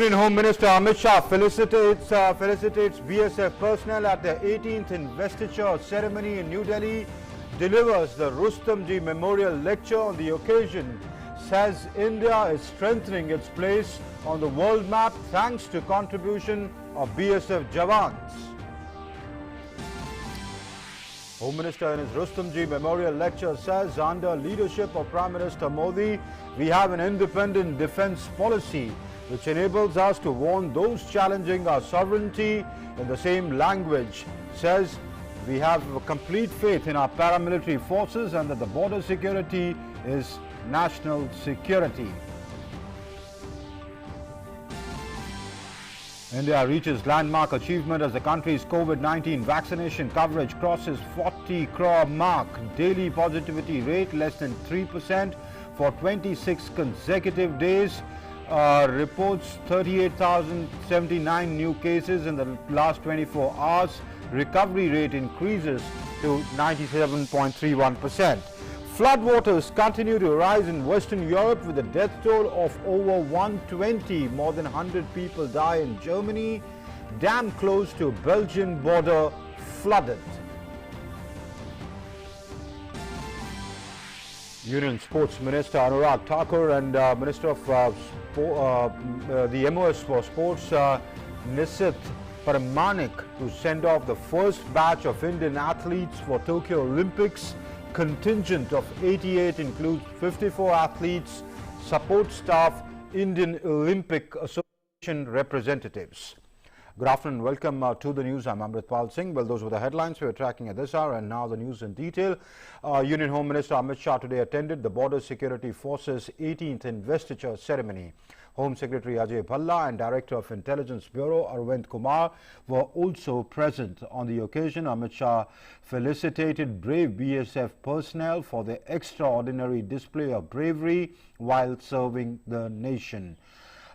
Union Home Minister Amit Shah felicitates BSF personnel at their 18th investiture ceremony in New Delhi, delivers the Rustamji Memorial Lecture on the occasion, says India is strengthening its place on the world map thanks to contribution of BSF Jawans. Home Minister in his Rustamji Memorial Lecture says under leadership of Prime Minister Modi, we have an independent defence policy which enables us to warn those challenging our sovereignty in the same language. Says we have complete faith in our paramilitary forces and that the border security is national security. India reaches landmark achievement as the country's COVID-19 vaccination coverage crosses 40 crore mark. Daily positivity rate less than 3% for 26 consecutive days. Reports 38,079 new cases in the last 24 hours. Recovery rate increases to 97.31%. Floodwaters continue to rise in Western Europe with a death toll of over 120. More than 100 people die in Germany. Dam close to Belgian border flooded. Union Sports Minister Anurag Thakur and Minister of the MOS for Sports Nisit Paramanik to send off the first batch of Indian athletes for Tokyo Olympics. Contingent of 88 includes 54 athletes, support staff, Indian Olympic Association representatives. Good afternoon, welcome to the news. I'm Amritpal Singh. Well, those were the headlines we were tracking at this hour, and now the news in detail. Union Home Minister Amit Shah today attended the Border Security Forces 18th investiture ceremony. Home Secretary Ajay Bhalla and Director of Intelligence Bureau Arvind Kumar were also present. On the occasion, Amit Shah felicitated brave BSF personnel for their extraordinary display of bravery while serving the nation.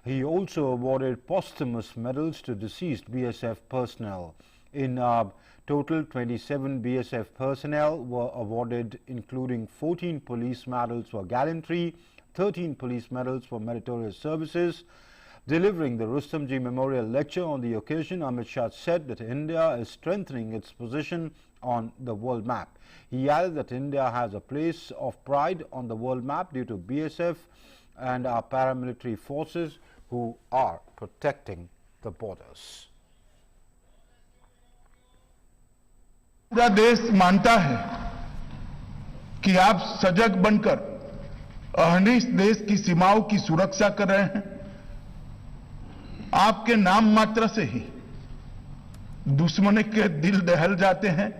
He also awarded posthumous medals to deceased BSF personnel. In total, 27 BSF personnel were awarded, including 14 police medals for gallantry, 13 police medals for meritorious services. Delivering the Rustamji Memorial Lecture on the occasion, Amit Shah said that India is strengthening its position on the world map. He added that India has a place of pride on the world map due to BSF and our paramilitary forces who are protecting the borders. पूरा देश मानता है कि आप सजग बनकर अहर्निश देश की सीमाओं की सुरक्षा कर रहे हैं। आपके नाम मात्र से ही दुश्मन के दिल दहल जाते हैं।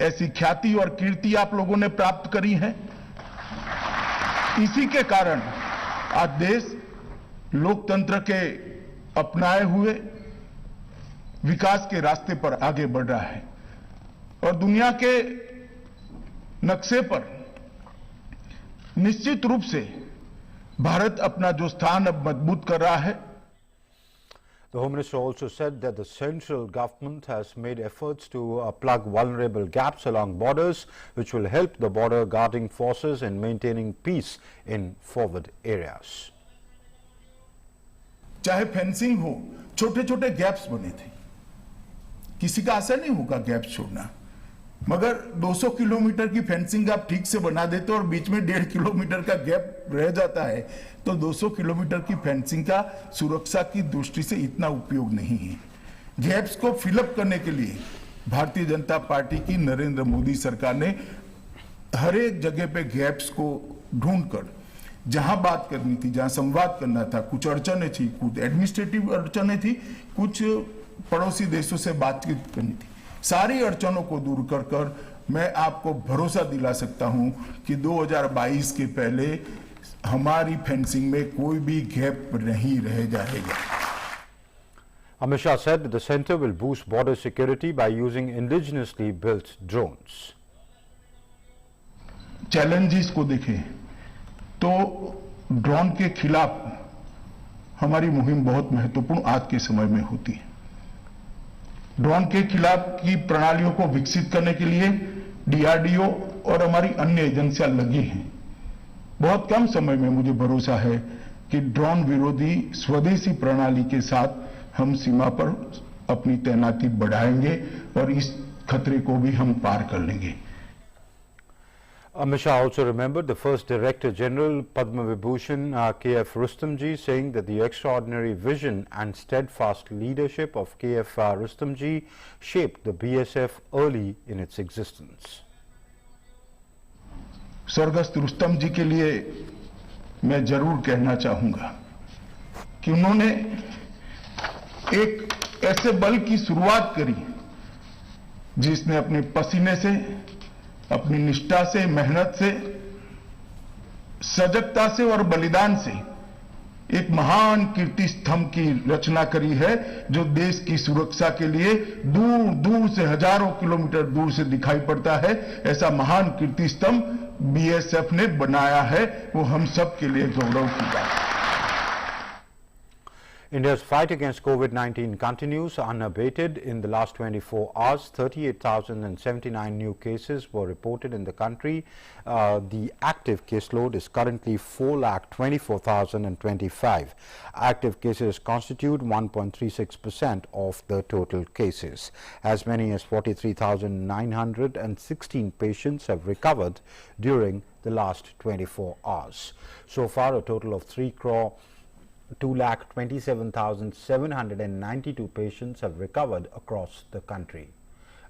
ऐसी ख्याति और कीर्ति आप लोगों ने प्राप्त करी है। इसी के कारण आज देश लोकतंत्र के अपनाए हुए विकास के रास्ते पर आगे बढ़ रहा है और दुनिया के नक्शे पर निश्चित रूप से भारत अपना जो स्थान अब मजबूत कर रहा है. The Home Minister also said that the central government has made efforts to plug vulnerable gaps along borders, which will help the border guarding forces in maintaining peace in forward areas. चाहे fencing हो, छोटे छोटे gaps बने थे, किसी का आशा नहीं होगा गैप छोड़ना, मगर 200 किलोमीटर की फेंसिंग आप ठीक से बना देते और बीच में 1.5 किलोमीटर का गैप रह जाता है तो 200 किलोमीटर की फेंसिंग का सुरक्षा की दृष्टि से इतना उपयोग नहीं है. गैप्स को फिलअप करने के लिए भारतीय जनता पार्टी की नरेंद्र मोदी सरकार ने हर एक जगह पे गैप्स को ढूंढकर जहां बात करनी थी, जहां संवाद करना था, कुछ अड़चने थी, कुछ एडमिनिस्ट्रेटिव अड़चने थी, कुछ पड़ोसी देशों से बातचीत करनी थी, सारी अड़चनों को दूर कर कर मैं आपको भरोसा दिला सकता हूं कि 2022 के पहले हमारी फेंसिंग में कोई भी गैप नहीं रह जाएगा. Amit Shah said that the centre will boost border security by using indigenously built drones. Challenges को देखें तो ड्रोन के खिलाफ हमारी मुहिम बहुत महत्वपूर्ण आज के समय में होती है. ड्रोन के खिलाफ की प्रणालियों को विकसित करने के लिए डीआरडीओ और हमारी अन्य एजेंसियां लगी हैं. बहुत कम समय में मुझे भरोसा है कि ड्रोन विरोधी स्वदेशी प्रणाली के साथ हम सीमा पर अपनी तैनाती बढ़ाएंगे और इस खतरे को भी हम पार कर लेंगे। Amit Shah also remembered the first Director General Padma Vibhushan K.F. Rustamji, saying that the extraordinary vision and steadfast leadership of K.F. Rustamji shaped the BSF early in its existence. स्वर्गस्थ Rustam जी के लिए मैं जरूर कहना चाहूंगा कि उन्होंने एक ऐसे बल की शुरुआत करी जिसने अपने पसीने से, अपनी निष्ठा से, मेहनत से, सजगता से और बलिदान से एक महान कीर्ति स्तंभ की रचना करी है, जो देश की सुरक्षा के लिए दूर दूर से, हजारों किलोमीटर दूर से दिखाई पड़ता है। ऐसा महान कीर्ति स्तंभ बीएसएफ ने बनाया है, वो हम सब के लिए गौरव की बात है। India's fight against COVID-19 continues unabated. In the last 24 hours, 38,079 new cases were reported in the country. The active caseload is currently 4,24,025. Active cases constitute 1.36% of the total cases. As many as 43,916 patients have recovered during the last 24 hours. So far, a total of 2,27,792 patients have recovered across the country.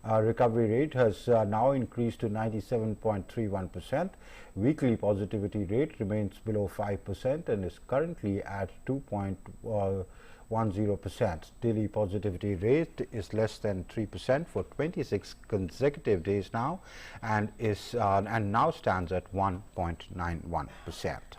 Recovery rate has now increased to 97.31%. Weekly positivity rate remains below 5% and is currently at 2.10%. Daily positivity rate is less than 3% for 26 consecutive days now, and now stands at 1.91%.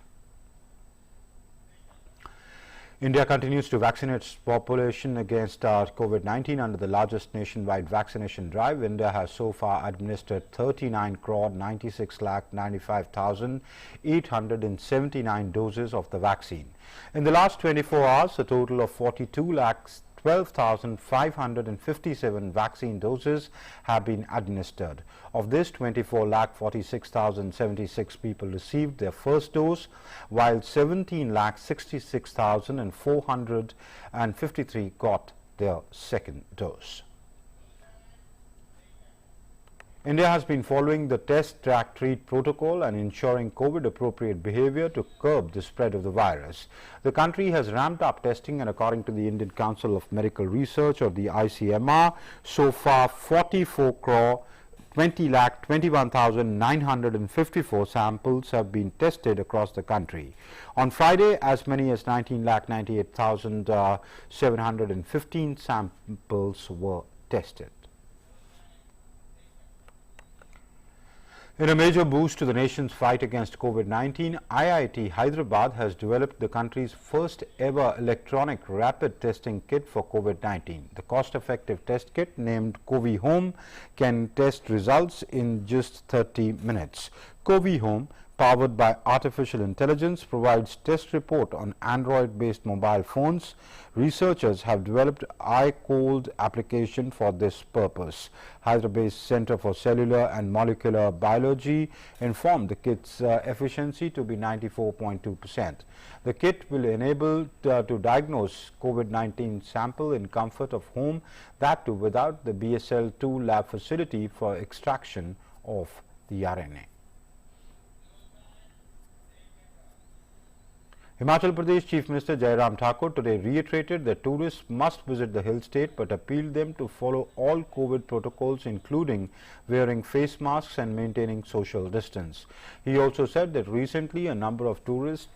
India continues to vaccinate its population against COVID-19 under the largest nationwide vaccination drive. India has so far administered 39,96,95,879 doses of the vaccine. In the last 24 hours, a total of 42,12,557 vaccine doses have been administered. Of this, 24,46,076 people received their first dose, while 17,66,453 got their second dose. India has been following the test, track, treat protocol and ensuring COVID-appropriate behavior to curb the spread of the virus. The country has ramped up testing, and according to the Indian Council of Medical Research, or the ICMR, so far 44,20,21,954 samples have been tested across the country. On Friday, as many as 19,98,715 samples were tested. In a major boost to the nation's fight against COVID-19, IIT Hyderabad has developed the country's first ever electronic rapid testing kit for COVID-19. The cost-effective test kit, named COVID Home, can test results in just 30 minutes. COVID Home, powered by artificial intelligence, provides test report on Android-based mobile phones. Researchers have developed iCold application for this purpose. Hyderabad Center for Cellular and Molecular Biology informed the kit's efficiency to be 94.2%. The kit will enable to diagnose COVID-19 sample in comfort of home, that too without the BSL-2 lab facility for extraction of the RNA. Himachal Pradesh Chief Minister Jairam Thakur today reiterated that tourists must visit the hill state, but appealed them to follow all COVID protocols, including wearing face masks and maintaining social distance. He also said that recently a number of tourist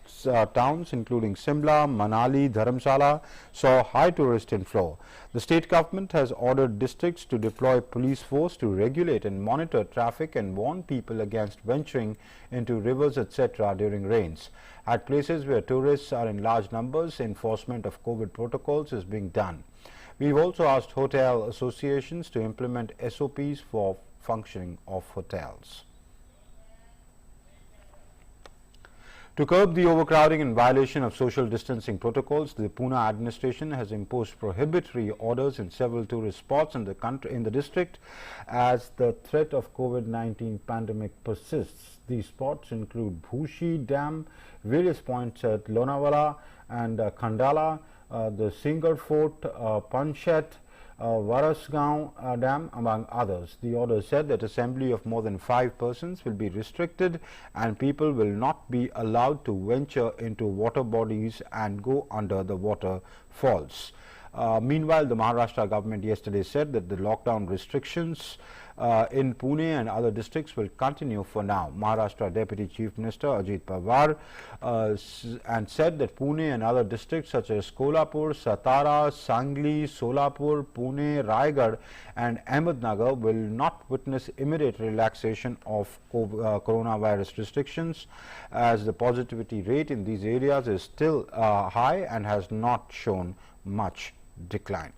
towns, including Simla, Manali, Dharamsala, saw high tourist inflow. The state government has ordered districts to deploy police force to regulate and monitor traffic and warn people against venturing into rivers, etc. during rains. At places where tourists are in large numbers, enforcement of COVID protocols is being done. We've also asked hotel associations to implement SOPs for functioning of hotels. To curb the overcrowding and violation of social distancing protocols, the Pune administration has imposed prohibitory orders in several tourist spots in the district as the threat of COVID-19 pandemic persists. These spots include Bhushi Dam, various points at Lonavala and Khandala, the Singar Fort, Panchet, Varasgaon Dam, among others. The order said that assembly of more than 5 persons will be restricted and people will not be allowed to venture into water bodies and go under the waterfalls. Meanwhile, the Maharashtra government yesterday said that the lockdown restrictions in Pune and other districts will continue for now. Maharashtra Deputy Chief Minister Ajit Pawar and said that Pune and other districts such as Kolhapur, Satara, Sangli, Solapur, Pune, Raigad and Ahmednagar will not witness immediate relaxation of coronavirus restrictions, as the positivity rate in these areas is still high and has not shown much decline.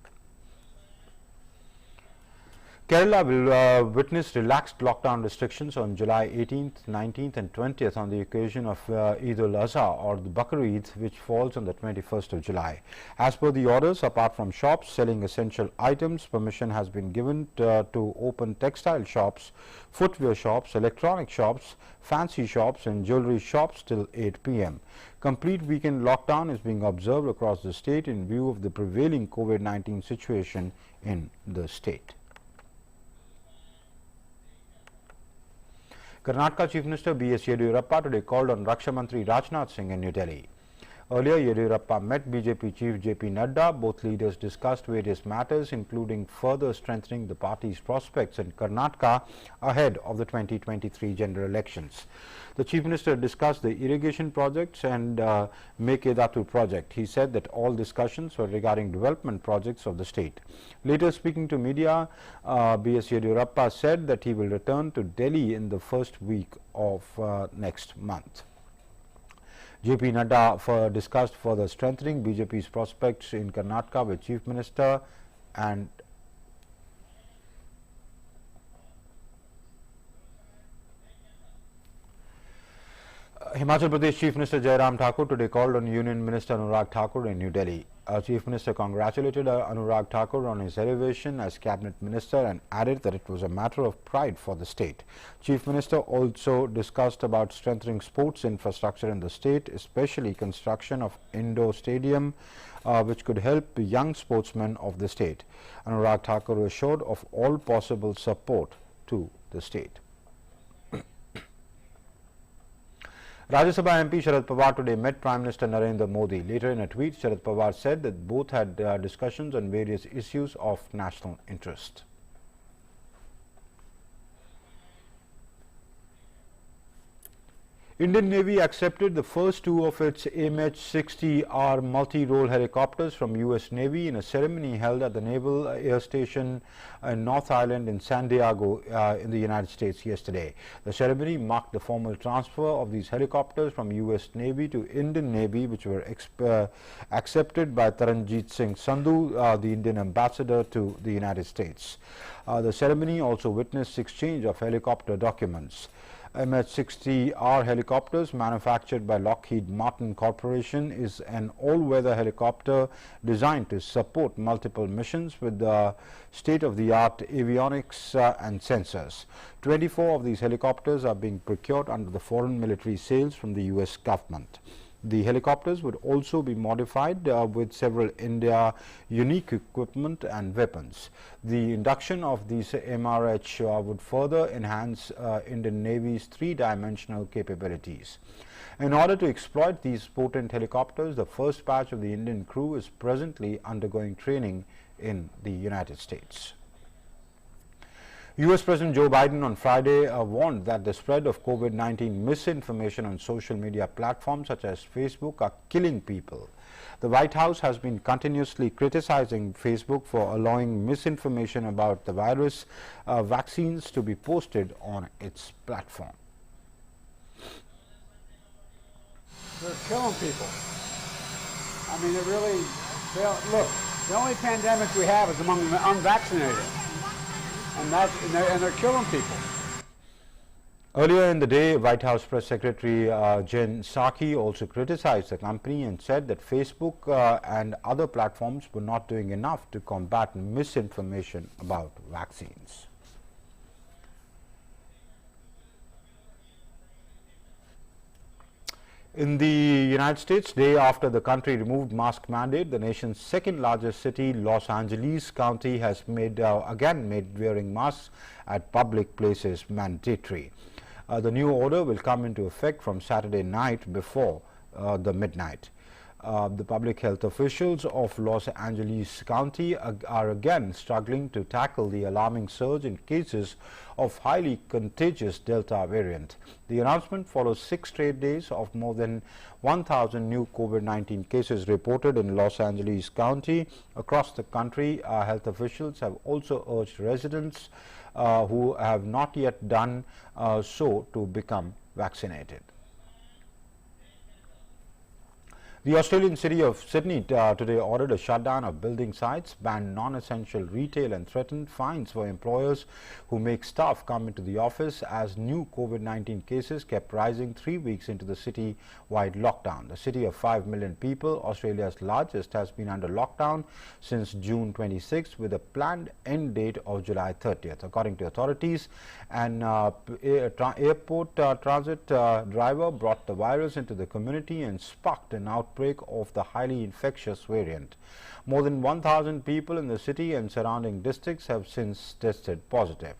Kerala will witness relaxed lockdown restrictions on July 18th, 19th and 20th on the occasion of Eid al-Azha or the Bakr Eid, which falls on the 21st of July. As per the orders, apart from shops selling essential items, permission has been given to open textile shops, footwear shops, electronic shops, fancy shops and jewelry shops till 8 p.m. Complete weekend lockdown is being observed across the state in view of the prevailing COVID-19 situation in the state. Karnataka Chief Minister B.S. Yediyurappa today called on Raksha Mantri Rajnath Singh in New Delhi. Earlier, Yediyurappa met BJP Chief J.P. Nadda. Both leaders discussed various matters, including further strengthening the party's prospects in Karnataka ahead of the 2023 general elections. The Chief Minister discussed the irrigation projects and Mekedatu project. He said that all discussions were regarding development projects of the state. Later, speaking to media, B.S. Yediyurappa said that he will return to Delhi in the first week of next month. J.P. Nadda discussed further strengthening BJP's prospects in Karnataka with Chief Minister and Himachal Pradesh Chief Minister Jairam Thakur today called on Union Minister Anurag Thakur in New Delhi. Chief Minister congratulated Anurag Thakur on his elevation as Cabinet Minister and added that it was a matter of pride for the state. Chief Minister also discussed about strengthening sports infrastructure in the state, especially construction of indoor stadium, which could help young sportsmen of the state. Anurag Thakur assured of all possible support to the state. Rajya Sabha MP Sharad Pawar today met Prime Minister Narendra Modi. Later in a tweet, Sharad Pawar said that both had discussions on various issues of national interest. Indian Navy accepted the first 2 of its MH-60R multi-role helicopters from US Navy in a ceremony held at the Naval Air Station in North Island in San Diego in the United States yesterday. The ceremony marked the formal transfer of these helicopters from US Navy to Indian Navy, which were accepted by Taranjit Singh Sandhu, the Indian ambassador to the United States. The ceremony also witnessed exchange of helicopter documents. MH-60R helicopters, manufactured by Lockheed Martin Corporation, is an all-weather helicopter designed to support multiple missions with state-of-the-art avionics and sensors. 24 of these helicopters are being procured under the foreign military sales from the US government. The helicopters would also be modified with several India unique equipment and weapons. The induction of these MRH would further enhance Indian Navy's 3-dimensional capabilities. In order to exploit these potent helicopters, the first batch of the Indian crew is presently undergoing training in the United States. US President Joe Biden on Friday warned that the spread of COVID-19 misinformation on social media platforms such as Facebook are killing people. The White House has been continuously criticizing Facebook for allowing misinformation about the virus vaccines to be posted on its platform. They're killing people. I mean, look, the only pandemic we have is among the unvaccinated. And they're killing people. Earlier in the day, White House Press Secretary Jen Psaki also criticized the company and said that Facebook and other platforms were not doing enough to combat misinformation about vaccines. In the United States, day after the country removed mask mandate, the nation's second largest city, Los Angeles County, has again made wearing masks at public places mandatory. The new order will come into effect from Saturday night before the midnight. The public health officials of Los Angeles County are again struggling to tackle the alarming surge in cases of highly contagious Delta variant. The announcement follows 6 straight days of more than 1,000 new COVID-19 cases reported in Los Angeles County. Across the country, health officials have also urged residents who have not yet done so to become vaccinated. The Australian city of Sydney today ordered a shutdown of building sites, banned non-essential retail and threatened fines for employers who make staff come into the office as new COVID-19 cases kept rising 3 weeks into the city-wide lockdown. The city of 5 million people, Australia's largest, has been under lockdown since June 26 with a planned end date of July 30th. According to authorities, an airport transit driver brought the virus into the community and sparked an outbreak of the highly infectious variant. More than 1,000 people in the city and surrounding districts have since tested positive.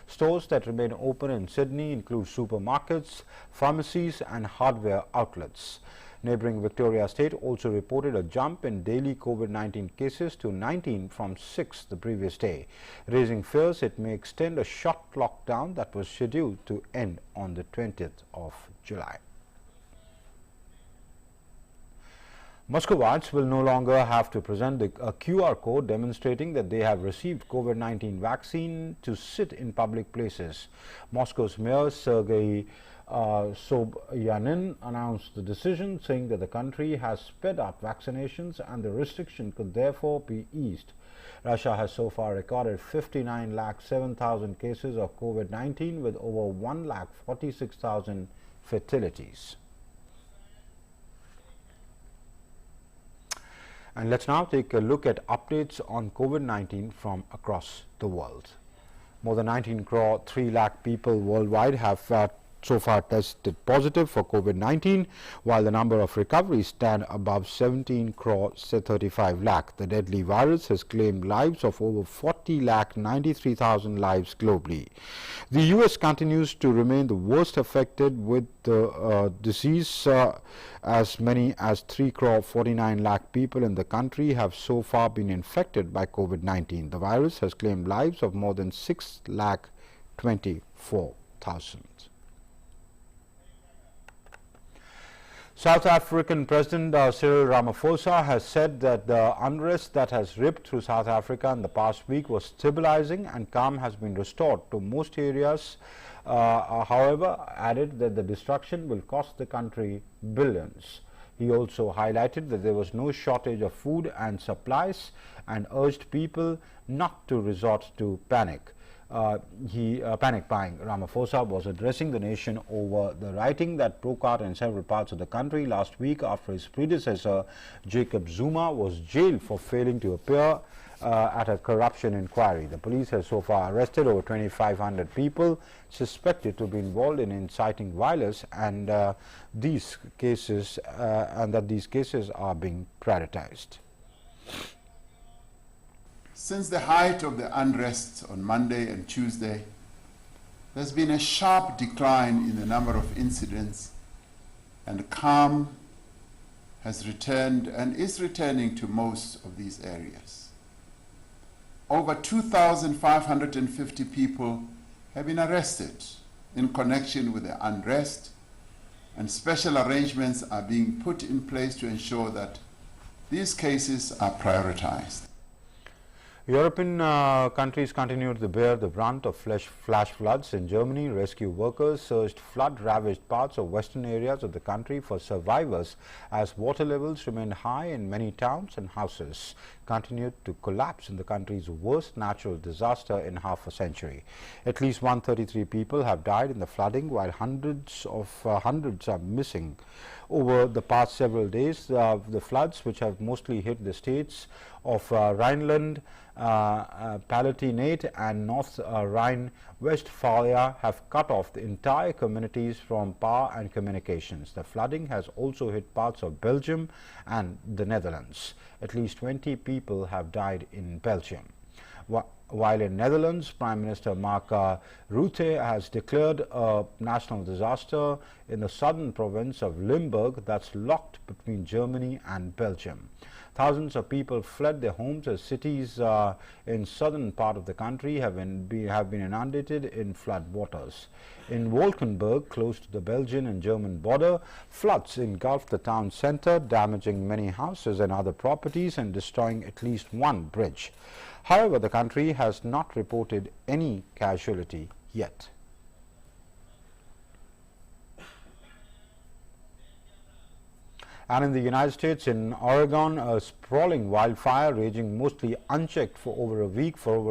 Stores that remain open in Sydney include supermarkets, pharmacies and hardware outlets. Neighbouring Victoria State also reported a jump in daily COVID-19 cases to 19 from 6 the previous day, raising fears it may extend a short lockdown that was scheduled to end on the 20th of July. Muscovites will no longer have to present a QR code demonstrating that they have received COVID-19 vaccine to sit in public places. Moscow's Mayor Sergei Sobyanin announced the decision, saying that the country has sped up vaccinations and the restriction could therefore be eased. Russia has so far recorded 59,07,000 cases of COVID-19 with over 1,46,000 fatalities. And let's now take a look at updates on COVID-19 from across the world. More than 19 crore 3 lakh people worldwide have so far tested positive for COVID-19, while the number of recoveries stand above 17 crore 35 lakh. The deadly virus has claimed lives of over 40 lakh 93,000 lives globally. The US continues to remain the worst affected with the disease. As many as 3 crore 49 lakh people in the country have so far been infected by COVID-19. The virus has claimed lives of more than 6 lakh 24,000. South African President Cyril Ramaphosa has said that the unrest that has ripped through South Africa in the past week was stabilizing and calm has been restored to most areas. However, added that the destruction will cost the country billions. He also highlighted that there was no shortage of food and supplies and urged people not to resort to panic buying. Ramaphosa was addressing the nation over the rioting that broke out in several parts of the country last week after his predecessor Jacob Zuma was jailed for failing to appear at a corruption inquiry. The police has so far arrested over 2,500 people suspected to be involved in inciting violence, and these cases are being prioritized. Since the height of the unrest on Monday and Tuesday, there's been a sharp decline in the number of incidents, and calm has returned and is returning to most of these areas. Over 2,550 people have been arrested in connection with the unrest, and special arrangements are being put in place to ensure that these cases are prioritized. European countries continue to bear the brunt of flash floods. In Germany, rescue workers searched flood-ravaged parts of western areas of the country for survivors as water levels remained high in many towns and houses continued to collapse in the country's worst natural disaster in half a century. At least 133 people have died in the flooding, while hundreds are missing. Over the past several days, the floods, which have mostly hit the states of Rhineland, Palatinate and North Rhine-Westphalia, have cut off the entire communities from power and communications. The flooding has also hit parts of Belgium and the Netherlands. At least 20 people have died in Belgium. While in Netherlands, Prime Minister Mark Rutte has declared a national disaster in the southern province of Limburg that's locked between Germany and Belgium. Thousands of people fled their homes as cities in southern part of the country have been inundated in flood waters. In Wolkenberg, close to the Belgian and German border, floods engulfed the town centre, damaging many houses and other properties and destroying at least one bridge. However, the country has not reported any casualty yet. And in the United States, in Oregon, a sprawling wildfire raging mostly unchecked for over a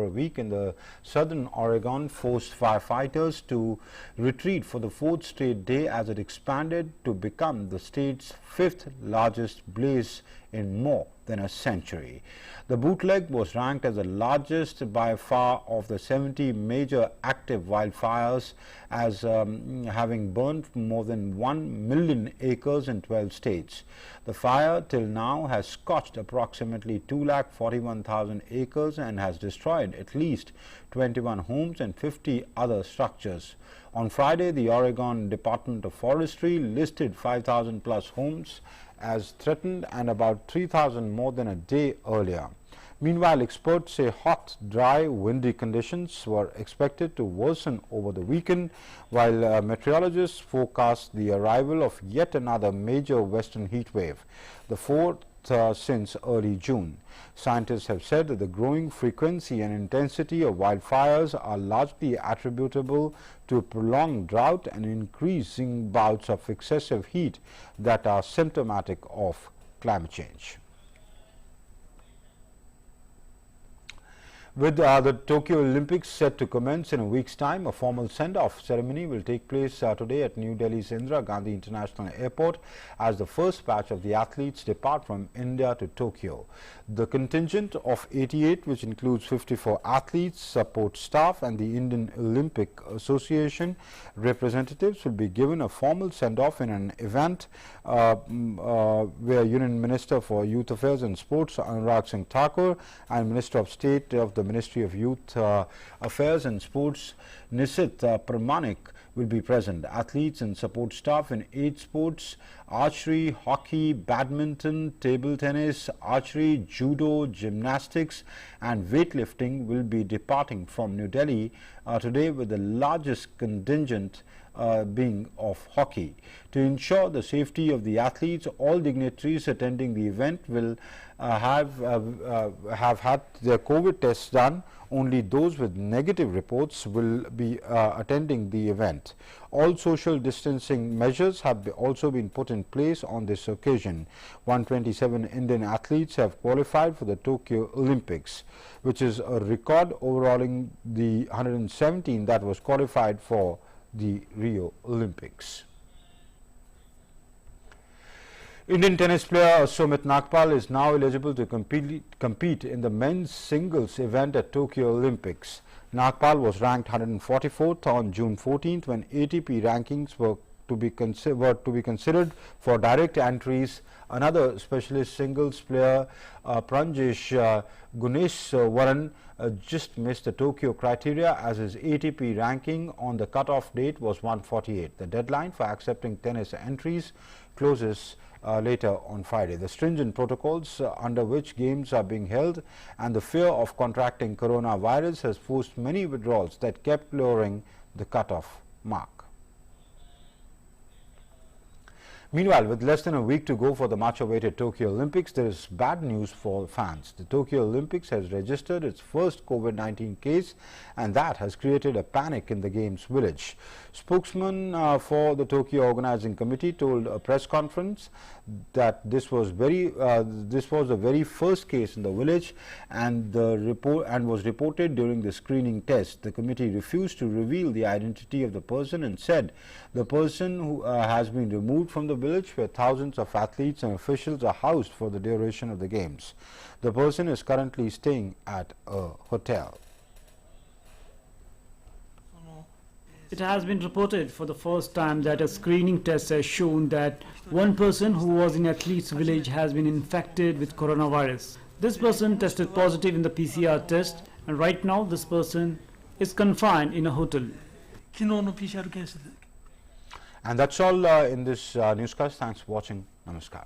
week in the southern Oregon forced firefighters to retreat for the fourth straight day as it expanded to become the state's fifth largest blaze in more than a century. The bootleg was ranked as the largest by far of the 70 major active wildfires, as having burned more than 1 million acres in 12 states. The fire till now has scorched approximately 241,000 acres and has destroyed at least 21 homes and 50 other structures. On Friday, the Oregon Department of Forestry listed 5,000 plus homes as threatened and about 3,000 more than a day earlier. Meanwhile, experts say hot, dry, windy conditions were expected to worsen over the weekend, while meteorologists forecast the arrival of yet another major western heat wave, the fourth since early June. Scientists have said that the growing frequency and intensity of wildfires are largely attributable to prolonged drought and increasing bouts of excessive heat that are symptomatic of climate change. With the Tokyo Olympics set to commence in a week's time, a formal send-off ceremony will take place today at New Delhi's Indira Gandhi International Airport as the first batch of the athletes depart from India to Tokyo. The contingent of 88, which includes 54 athletes, support staff and the Indian Olympic Association representatives, will be given a formal send-off in an event where Union Minister for Youth Affairs and Sports Anurag Singh Thakur and Minister of State of the Ministry of Youth Affairs and Sports Nisit Pramanik will be present. Athletes and support staff in 8 sports: archery, hockey, badminton, table tennis, archery, judo, gymnastics and weightlifting will be departing from New Delhi today, with the largest contingent being of hockey. To ensure the safety of the athletes, all dignitaries attending the event will have had their COVID tests done. Only those with negative reports will be attending the event. All social distancing measures have also been put in place on this occasion. 127 Indian athletes have qualified for the Tokyo Olympics, which is a record overhauling the 117 that was qualified for the Rio Olympics. Indian tennis player Sumit Nagpal is now eligible to compete in the men's singles event at Tokyo Olympics. Nagpal was ranked 144th on June 14th when ATP rankings were to be considered for direct entries. Another specialist singles player, Pranjesh Guneshwaran, just missed the Tokyo criteria as his ATP ranking on the cutoff date was 148. The deadline for accepting tennis entries closes later on Friday. The stringent protocols under which games are being held and the fear of contracting coronavirus has forced many withdrawals that kept lowering the cutoff mark. Meanwhile, with less than a week to go for the much-awaited Tokyo Olympics, there is bad news for fans. The Tokyo Olympics has registered its first COVID-19 case, and that has created a panic in the Games village. Spokesman for the Tokyo Organizing Committee told a press conference that this was the very first case in the village, and was reported during the screening test. The committee refused to reveal the identity of the person and said the person who has been removed from the village where thousands of athletes and officials are housed for the duration of the games. The person is currently staying at a hotel. It has been reported for the first time that a screening test has shown that one person who was in athletes village has been infected with coronavirus. This person tested positive in the PCR test, and right now this person is confined in a hotel. And that's all in this newscast. Thanks for watching. Namaskar.